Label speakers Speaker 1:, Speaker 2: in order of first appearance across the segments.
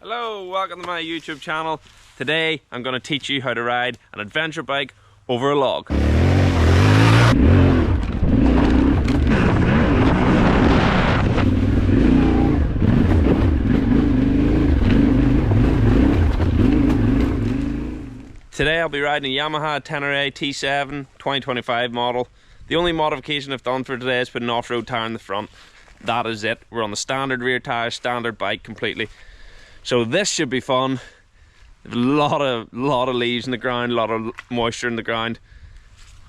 Speaker 1: Hello, welcome to my YouTube channel. Today I'm going to teach you how to ride an adventure bike over a log. Today I'll be riding a Yamaha Tenere T7 2025 model. The only modification I've done for today is put an off-road tire in the front. That is it. We're on the standard rear tire, standard bike completely. So this should be fun. A lot of leaves in the ground, a lot of moisture in the ground.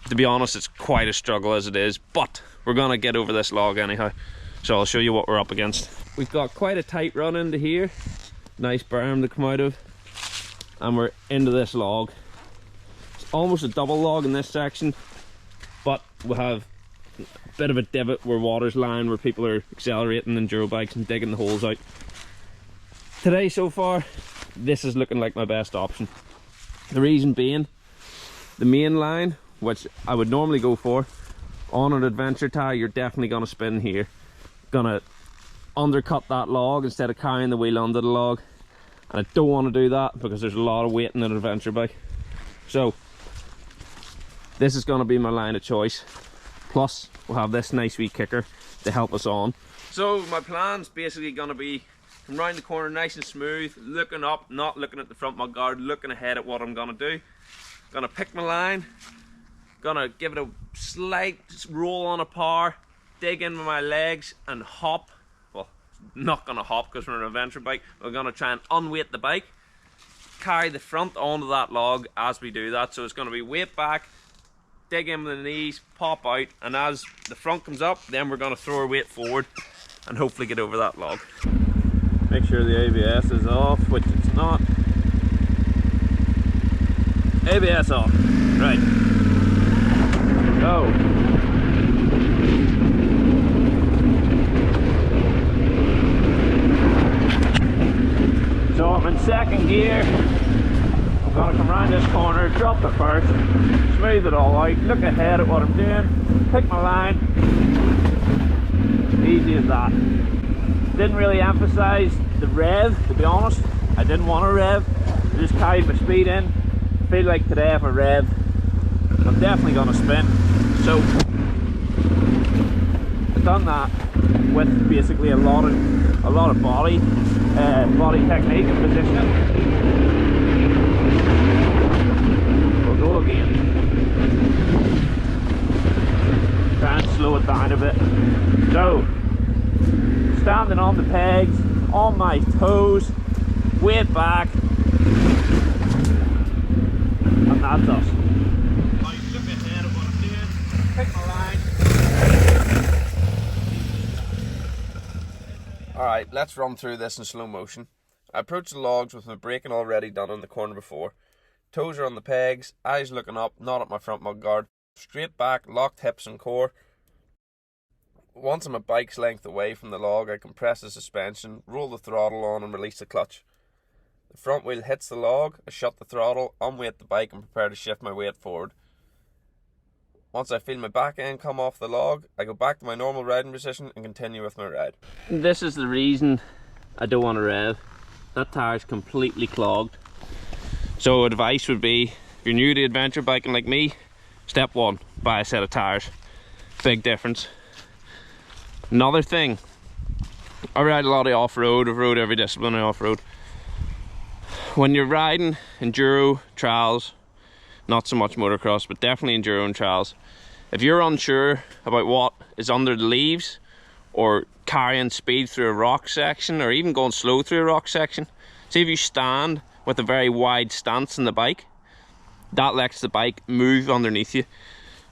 Speaker 1: To be honest, it's quite a struggle as it is, but we're gonna get over this log anyhow. So I'll show you what we're up against. We've got quite a tight run into here. Nice berm to come out of. And we're into this log. It's almost a double log in this section, but we'll have a bit of a divot where water's lying, where people are accelerating enduro bikes and digging the holes out. Today so far, this is looking like my best option. The reason being, the main line, which I would normally go for, on an adventure tire, you're definitely going to spin here. Gonna undercut that log instead of carrying the wheel under the log. And I don't want to do that because there's a lot of weight in an adventure bike. So, this is going to be my line of choice. Plus, we'll have this nice wee kicker to help us on. So, my plan's basically going to be from round the corner nice and smooth, looking up, not looking at the front mud guard, looking ahead at what I'm gonna do. Gonna pick my line, gonna give it a slight roll on a power, dig in with my legs and hop. Well, not gonna hop because we're an adventure bike. We're gonna try and unweight the bike, carry the front onto that log as we do that. So it's gonna be weight back, dig in with the knees, pop out, and as the front comes up, then we're gonna throw our weight forward and hopefully get over that log. Make sure the ABS is off, which it's not. ABS off. Right. Go. So I'm in second gear. I'm gonna come around this corner, drop the first, smooth it all out, look ahead at what I'm doing, pick my line. Easy as that. Didn't really emphasize the rev, to be honest. I didn't want to rev. I just carried my speed in. I feel like today if I rev, I'm definitely going to spin. So I've done that with basically a lot of body technique and positioning. We'll go again. Try and slow it down a bit. So standing on the pegs, on my toes, weight back, and that's us. Right, look ahead at what I'm doing, pick my line. Alright, let's run through this in slow motion. I approach the logs with my braking already done in the corner before. Toes are on the pegs, eyes looking up, not at my front mud guard. Straight back, locked hips and core. Once I'm a bike's length away from the log, I compress the suspension, roll the throttle on and release the clutch. The front wheel hits the log, I shut the throttle, unweight the bike and prepare to shift my weight forward. Once I feel my back end come off the log, I go back to my normal riding position and continue with my ride. This is the reason I don't want to rev. That tire's completely clogged. So advice would be, if you're new to adventure biking like me, step one, buy a set of tires. Big difference. Another thing, I ride a lot of off-road. I've rode every discipline of off-road. When you're riding enduro, trials, not so much motocross, but definitely enduro and trials, if you're unsure about what is under the leaves, or carrying speed through a rock section, or even going slow through a rock section, see if you stand with a very wide stance in the bike, that lets the bike move underneath you.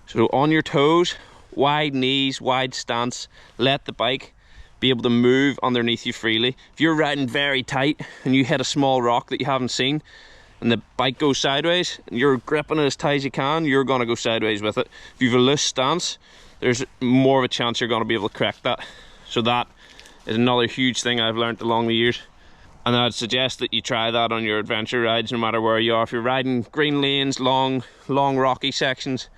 Speaker 1: So on your toes, wide knees, wide stance, let the bike be able to move underneath you freely. If you're riding very tight and you hit a small rock that you haven't seen and the bike goes sideways and you're gripping it as tight as you can, you're going to go sideways with it. If you have a loose stance, there's more of a chance you're going to be able to correct that. So that is another huge thing I've learned along the years, and I'd suggest that you try that on your adventure rides no matter where you are. If you're riding green lanes, long rocky sections,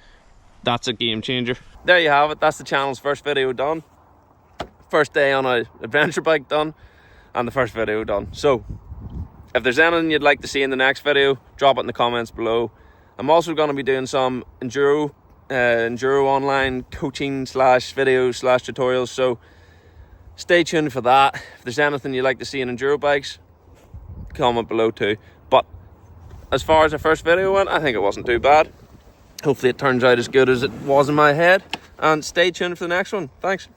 Speaker 1: that's a game changer. There you have it, that's the channel's first video done. First day on an adventure bike done, and the first video done. So If there's anything you'd like to see in the next video, drop it in the comments below. I'm also going to be doing some enduro online coaching / videos / tutorials, so stay tuned for that. If there's anything you'd like to see in enduro bikes, comment below too. But as far as the first video went, I think it wasn't too bad. Hopefully it turns out as good as it was in my head, and stay tuned for the next one. Thanks.